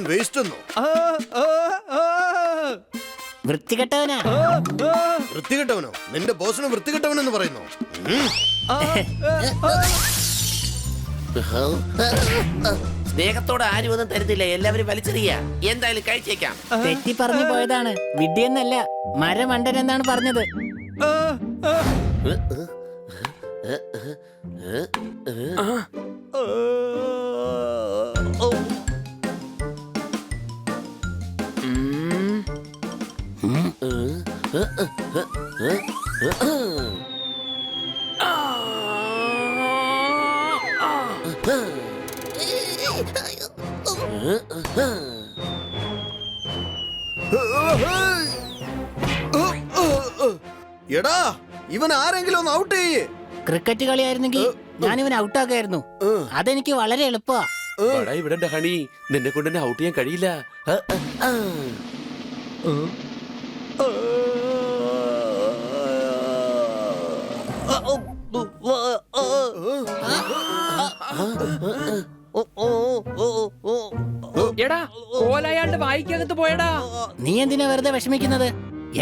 Waste ഒന്നോ? വൃത്തികെട്ടവനാ. വൃത്തികെട്ടവനോ? നിന്റെ ബോസിന് വൃത്തികെട്ടവനെന്ന് പറയുന്നു. സ്നേഹത്തോടെ ആരും ഒന്നും തരുന്നില്ല, എല്ലാവരും വലിച്ചെറിയ. എന്തായാലും കഴിച്ചേക്കാം. തെറ്റി പറഞ്ഞു പോയതാണ്. വിഡ്ഢിയെന്നല്ല, മരമണ്ടൻ എന്നാണ് പറഞ്ഞത്. എടാ, ഇവൻ ആരെങ്കിലും ഒന്ന് ഔട്ട് ചെയ്യേ. ക്രിക്കറ്റ് കളിയായിരുന്നെങ്കിൽ ഞാൻ ഇവൻ ഔട്ടാക്കായിരുന്നു. അതെനിക്ക് വളരെ എളുപ്പമാ. ഇവിടെ ഹണി, നിന്നെ കൊണ്ട് എന്നെ ഔട്ട് ചെയ്യാൻ കഴിയില്ല. എടാ, കോലയാളുടെ വായിക്കകത്ത് പോയടാ. നീ എന്തിനാ വെറുതെ വിഷമിക്കുന്നത്?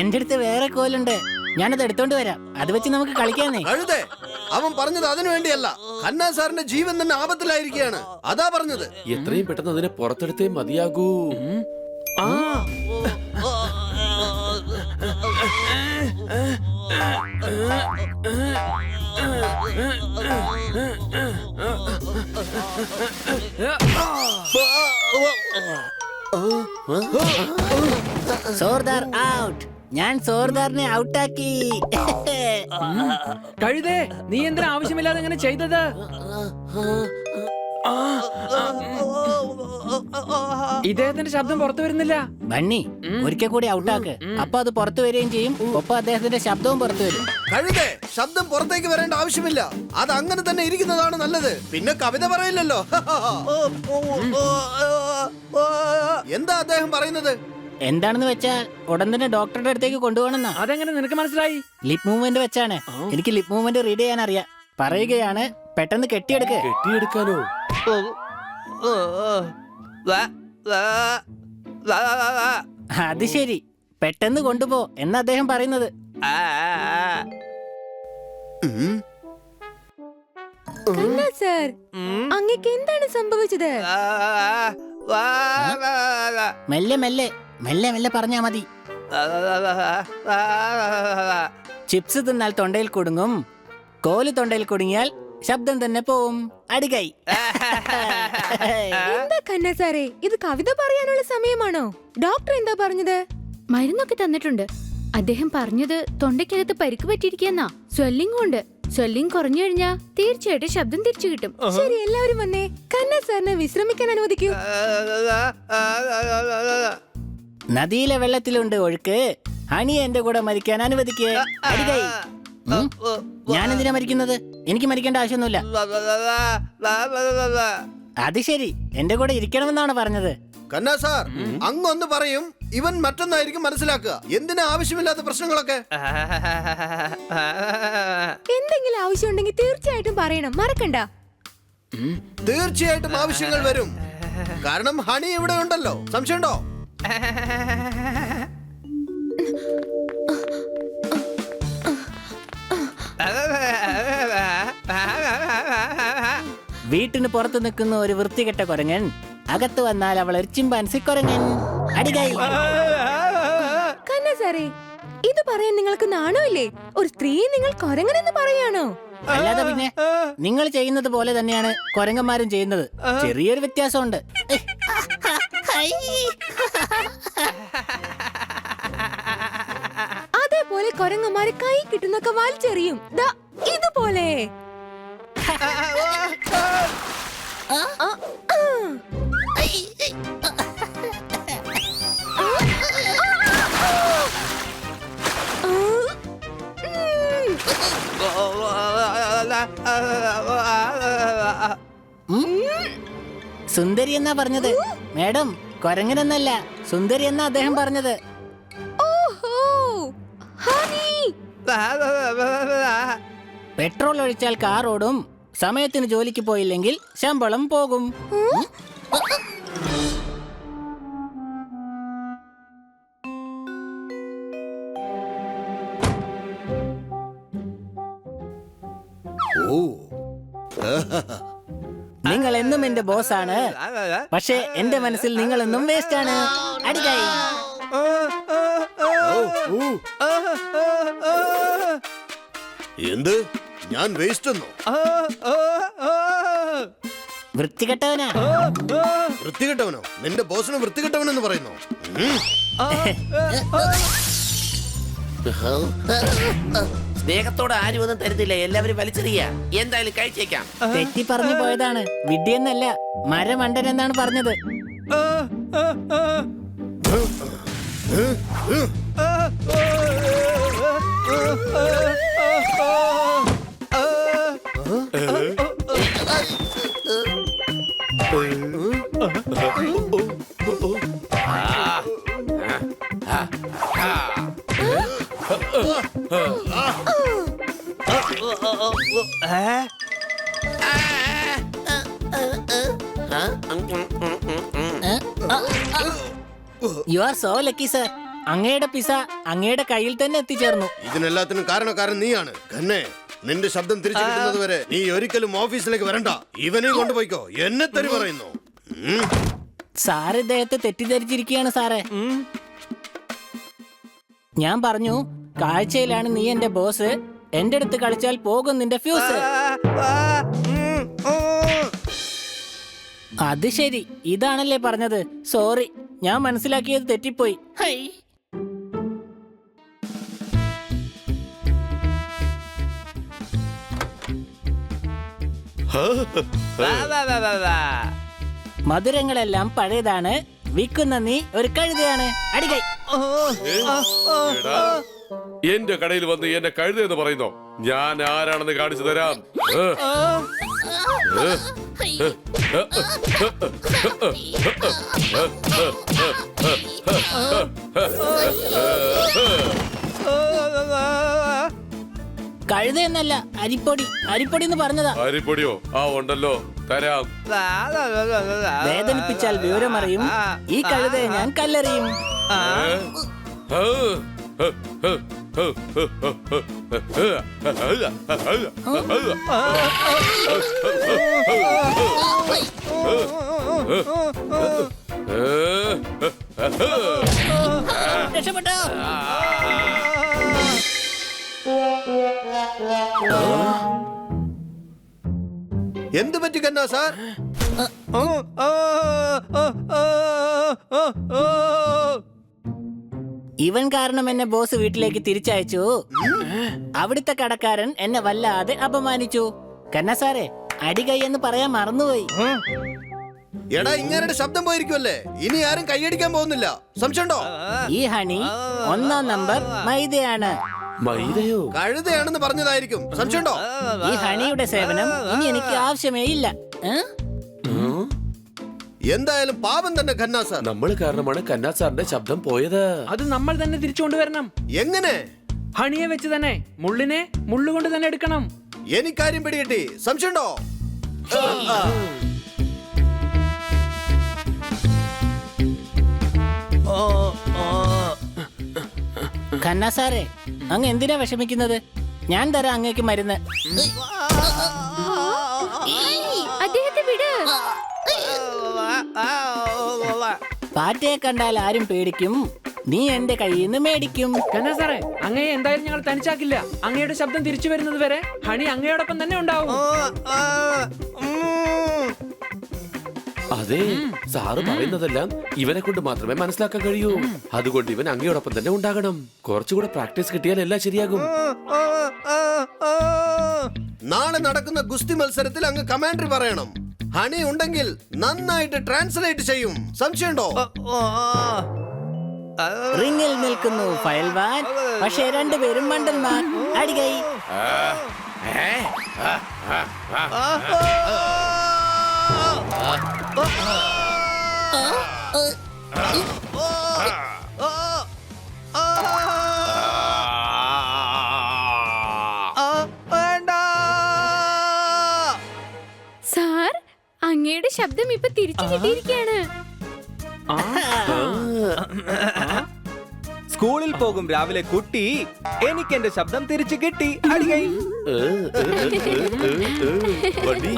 എന്റെ അടുത്ത് വേറെ കോലുണ്ട്, ഞാനത് എടുത്തോണ്ട് വരാം. അത് വെച്ച് നമുക്ക് കളിക്കാന്നേ. കഴുതേ, അവൻ പറഞ്ഞത് അതിനു വേണ്ടിയല്ല. ഖന്ന സാറിന്റെ ജീവൻ തന്നെ ആപത്തിലായിരിക്കുകയാണ്, അതാ പറഞ്ഞത്. എത്രയും പെട്ടെന്ന് അതിനെ പുറത്തെടുത്തേ മതിയാകൂ. സോർദാർ ഔട്ട്. ഞാൻ സോർദാറിനെ ഔട്ടാക്കി. കഴുതേ, നീ എന്തിനാ ആവശ്യമില്ലാതെ ഇങ്ങനെ ചെയ്തത്? ഇദ്ദേഹത്തിന്റെ ശബ്ദം പുറത്തു വരുന്നില്ല. ബണ്ണി, ഒരിക്കൽ കൂടി ഔട്ടാക്ക്. അപ്പൊ അത് പുറത്തു വരികയും ചെയ്യും, ഒപ്പം അദ്ദേഹത്തിന്റെ ശബ്ദവും പുറത്തു വരും. കഴുതേ, ശബ്ദം പുറത്തേക്ക് വരേണ്ട ആവശ്യമില്ല. അത് അങ്ങനെ തന്നെ ഇരിക്കുന്നതാണ് നല്ലത്. പിന്നെ കവിത പറയില്ലല്ലോ. എന്താ അദ്ദേഹം പറയുന്നത്? എന്താണെന്ന് വെച്ചാൽ ഉടൻ തന്നെ ഡോക്ടറുടെ അടുത്തേക്ക് കൊണ്ടുപോകണമെന്നാ. അതെങ്ങനെ നിനക്ക് മനസ്സിലായി? ലിപ് മൂവ്മെന്റ് വെച്ചാണ്. എനിക്ക് ലിപ് മൂവ്മെന്റ് റീഡ് ചെയ്യാൻ അറിയാം. പറയുകയാണ്, പെട്ടെന്ന് കെട്ടിയെടുക്ക്. കെട്ടിയെടുക്കാനോ? അത് ശരി, പെട്ടെന്ന് കൊണ്ടുപോ എന്നാ അദ്ദേഹം പറയുന്നത്. സർ, അങ്ങേക്ക് എന്താണ് സംഭവിച്ചത്? മെല്ലെ മെല്ലെ മെല്ലെ മെല്ലെ പറഞ്ഞാ മതി. ചിപ്സ് തിന്നാൽ തൊണ്ടയിൽ കുടുങ്ങും, കോല് തൊണ്ടയിൽ കുടുങ്ങിയാൽ ശബ്ദം തന്നെ പോവും. അടികൈ. എന്താ ഖന്ന സാറേ, ഇത് കവിത പറയാനുള്ള സമയമാണോ? ഡോക്ടർ എന്താ പറഞ്ഞത്? മരുന്നൊക്കെ തന്നിട്ടുണ്ട്. അദ്ദേഹം പറഞ്ഞത് തൊണ്ടയ്ക്കകത്ത് പരിക്ക് പറ്റിയിരിക്കുന്ന സ്വെല്ലിംഗ് ഉണ്ട്. സ്വെല്ലിംഗ് കുറഞ്ഞു കഴിഞ്ഞാ തീർച്ചയായിട്ടും ശബ്ദം തിരിച്ചു കിട്ടും. ശരി, എല്ലാവരും വന്നേ. ഖന്ന സാറിനെ വിശ്രമിക്കാൻ അനുവദിക്കൂ. നദിയിലെ വെള്ളത്തിലുണ്ട് ഒഴുക്ക്, ഹണി എന്റെ കൂടെ മരിക്കാൻ അനുവദിക്കേ. അടികൈ. ഞാൻ എന്തിനാ മരിക്കുന്നത്? എനിക്ക് മരിക്കേണ്ട ആവശ്യമൊന്നുമില്ല. അത് ശരി, എന്റെ കൂടെ ഇരിക്കണമെന്നാണ് പറഞ്ഞത്. ഖന്ന സാർ, അങ്ങൊന്ന് പറയും, ഇവൻ മറ്റൊന്നായിരിക്കും മനസ്സിലാക്കുക. എന്തിനാ ആവശ്യമില്ലാത്ത പ്രശ്നങ്ങളൊക്കെ? എന്തെങ്കിലും ആവശ്യമുണ്ടെങ്കിൽ തീർച്ചയായിട്ടും പറയണം, മറക്കണ്ട. തീർച്ചയായിട്ടും ആവശ്യങ്ങൾ വരും. കാരണം ഹണി ഇവിടെ ഉണ്ടല്ലോ. സംശയമുണ്ടോ? വീട്ടിന് പുറത്തു നിൽക്കുന്ന ഒരു വൃത്തികെട്ട കുരങ്ങൻ അകത്ത് വന്നാൽ അവൾ ഒരു ചിമ്പാൻസി കുരങ്ങൻ. അടികൈ. ഖന്ന സാറേ, ഇത് പറയാൻ നിങ്ങൾക്ക് നാണമില്ലേ? ഒരു സ്ത്രീ നിങ്ങൾ കൊരങ്ങനെന്ന് പറയാണോ? അല്ലാതെ പിന്നെ നിങ്ങൾ ചെയ്യുന്നത് പോലെ തന്നെയാണ് കുരങ്ങന്മാരും ചെയ്യുന്നത്. ചെറിയൊരു വ്യത്യാസമുണ്ട്. അതേപോലെ കൊരങ്ങന്മാര് കൈ കിട്ടുന്നൊക്കെ വലിച്ചെറിയും. ദാ ഇതുപോലെ. സുന്ദരി എന്നാ പറഞ്ഞത് മേഡം, കൊരങ്ങനെന്നല്ല. സുന്ദരി എന്നാ അദ്ദേഹം പറഞ്ഞത്. ഓഹോ, ഹണി. പെട്രോൾ ഒഴിച്ചാൽ കാർ ഓടും, സമയത്തിന് ജോലിക്ക് പോയില്ലെങ്കിൽ ശമ്പളം പോകും. നിങ്ങൾ എന്നും എന്റെ ബോസാണ്, പക്ഷേ എന്റെ മനസ്സിൽ നിങ്ങൾ എന്നും വേസ്റ്റ് ആണ്. അടികൈ. എന്ത്? ഞാൻ വേസ്റ്റ് എന്നോ? വൃത്തികെട്ടവനാ. വൃത്തികെട്ടവനോ? നിന്റെ ബോസിനെ വൃത്തികെട്ടവനെന്ന് പറയുന്നു. സ്നേഹത്തോടെ ആരും ഒന്നും തരുന്നില്ല, എല്ലാവരും വലിച്ചെറിയ. എന്തായാലും കഴിച്ചേക്കാം. തെറ്റി പറഞ്ഞു പോയതാണ്. വിഡ്ഢിയെന്നല്ല, മരമണ്ടൻ എന്നാണ് പറഞ്ഞത്. You are so lucky sir. അങ്ങയുടെ പിസ അങ്ങയുടെ കയ്യിൽ തന്നെ എത്തിച്ചേർന്നു. ഇതിനെല്ലാത്തിനും കാരണക്കാരൻ നീയാണ്. ഖന്നെ, നിന്റെ ശബ്ദം തിരിച്ചു കിട്ടുന്നത് വരെ നീ ഒരിക്കലും ഓഫീസിലേക്ക് വരണ്ട. ഇവനെ കൊണ്ടുപോയിക്കോ. എന്നെ തെറി പറയുന്നു. സാർ ഇദ്ദേഹത്തെ തെറ്റിദ്ധരിച്ചിരിക്കുകയാണ് സാറേ. ഞാൻ പറഞ്ഞു, കാഴ്ചയിലാണ് നീ എന്റെ ബോസ്, എന്റെ അടുത്ത് കളിച്ചാൽ പോകും നിന്റെ ഫ്യൂസ്. അത് ശരി, ഇതാണല്ലേ പറഞ്ഞത്. സോറി, ഞാൻ മനസ്സിലാക്കിയത് തെറ്റിപ്പോയി. ഹൈ. മധുരങ്ങളെല്ലാം പഴയതാണ്, വിൽക്കുന്ന നീ ഒരു കഴുതയാണ്. അടികൈ. എന്റെ കടയിൽ വന്ന് എന്നെ കഴുതെന്ന് പറയുന്നോ? ഞാൻ ആരാണെന്ന് കാണിച്ചു തരാം. കഴുതയെന്നല്ല, അരിപ്പൊടി. അരിപ്പൊടി എന്ന് പറഞ്ഞതാ. അരിപ്പൊടിയോ? ആ ഉണ്ടല്ലോ, തരാം. വേദനിപ്പിച്ചാൽ വിവരമറിയും, ഈ കഴുതയെ ഞാൻ കല്ലെറിയും. രക്ഷപ്പെട്ടോ? എന്ത് പറ്റി കന്നാ സാർ? ഇവൻ കാരണം എന്നെ ബോസ് വീട്ടിലേക്ക് തിരിച്ചയച്ചു. അവിടുത്തെ കടക്കാരൻ എന്നെ വല്ലാതെ അപമാനിച്ചു. കന്ന സാറേ, അടികൈ എന്ന് പറയാൻ മറന്നുപോയി. എടാ, ഇങ്ങനെ ശബ്ദം പോയിരിക്കുമല്ലേ? ഇനി ആരും കൈയടിക്കാൻ പോകുന്നില്ല. സംശയമുണ്ടോ? ഈ ഹണി 1-ാം നമ്പർ മൈദയാണ്. മൈദയോ? കഴുതയാണെന്ന് പറഞ്ഞതായിരിക്കും. സംശയമുണ്ടോ? ഈ ഹണിയുടെ സേവനം ഇനി എനിക്ക് ആവശ്യമേ ഇല്ല. എന്തായാലും പാപം തന്നെ ഖന്ന സാർ. നമ്മൾ കാരണമാണ് കന്നാ സാറിന്റെ ശബ്ദം പോയത്. അത് നമ്മൾ തന്നെ തിരിച്ചുകൊണ്ടുവരണം. എങ്ങനെ? ഹണിയെ വെച്ച് തന്നെ. മുള്ളിനെ മുള്ളുകൊണ്ട് തന്നെ എടുക്കണം. എനിക്കാര്യം പിടികിട്ടി. സംശയമുണ്ടോ? ഖന്ന സാറേ, അങ്ങ് എന്തിനാ വിഷമിക്കുന്നത്? ഞാൻ തരാം അങ്ങേക്ക് മരുന്ന്. അദ്ദേഹത്തെ വിട്. പാറ്റയെ കണ്ടാൽ ആരും പേടിക്കും, നീ എന്റെ കയ്യിൽ നിന്ന് മേടിക്കും. കന്നാ സാറേ, അങ്ങയെ എന്തായാലും ഞങ്ങൾ തനിച്ചാക്കില്ല. അങ്ങയുടെ ശബ്ദം തിരിച്ചു വരുന്നത് വരെ ഹണി അങ്ങയോടൊപ്പം തന്നെ ഉണ്ടാവും. അതെ, സാറ് പറയുന്നതെല്ലാം ഇവനെ കൊണ്ട് മാത്രമേ മനസ്സിലാക്കാൻ കഴിയൂ. അതുകൊണ്ട് ഇവൻ അങ്ങയോടൊപ്പം തന്നെ ഉണ്ടാകണം. കുറച്ചുകൂടെ പ്രാക്ടീസ് കിട്ടിയാൽ എല്ലാം ശരിയാകും. നാളെ നടക്കുന്ന ഗുസ്തി മത്സരത്തിൽ അങ്ങ് കമാൻഡറി പറയണം. ഹണി ഉണ്ടെങ്കിൽ നന്നായിട്ട് ട്രാൻസ്ലേറ്റ് ചെയ്യും. സംശയമുണ്ടോ? റിങ്ങിൽ നിൽക്കുന്നു ഫയൽവാൻ, പക്ഷേ രണ്ടുപേരും മണ്ടന്മാർ. അടികൈ. സാർ, അങ്ങയുടെ ശബ്ദം ഇപ്പൊ തിരിച്ചു കിട്ടിയിരിക്കുകയാണ്. സ്കൂളിൽ പോകും രാവിലെ കുട്ടി, എനിക്ക് എന്റെ ശബ്ദം തിരിച്ചു കിട്ടി. അടികൈ. ബണ്ണി,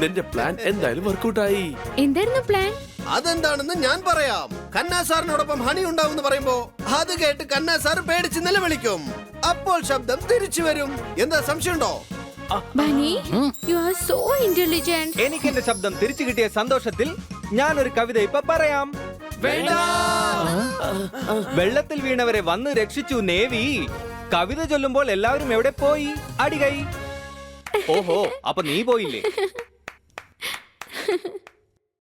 നിന്റെ പ്ലാൻ എന്തായാലും വർക്കൗട്ടായി. എന്തായിരുന്നു പ്ലാൻ? അതെന്താണെന്ന് ഞാൻ പറയാം. കന്നാ സാറിനോടൊപ്പം ഹണി ഉണ്ടാവും പറയുമ്പോ അത് കേട്ട് കന്നാ സാർ പേടിച്ച് നിലവിളിക്കും. അപ്പോൾ ശബ്ദം തിരിച്ചു വരും. എന്താ സംശയമുണ്ടോ? ബനി, യു ആർ സോ ഇന്റലിജന്റ്. എനിക്ക് എന്റെ ശബ്ദം തിരിച്ചു കിട്ടിയ സന്തോഷത്തിൽ ഞാൻ ഒരു കവിത ഇപ്പൊ പറയാം. വെള്ളത്തിൽ വീണവരെ വന്ന് രക്ഷിച്ചു നേവി. കവിത ചൊല്ലുമ്പോൾ എല്ലാവരും എവിടെ പോയി? അടികൈ. ഓഹോ, അപ്പൊ നീ പോയില്ലേ?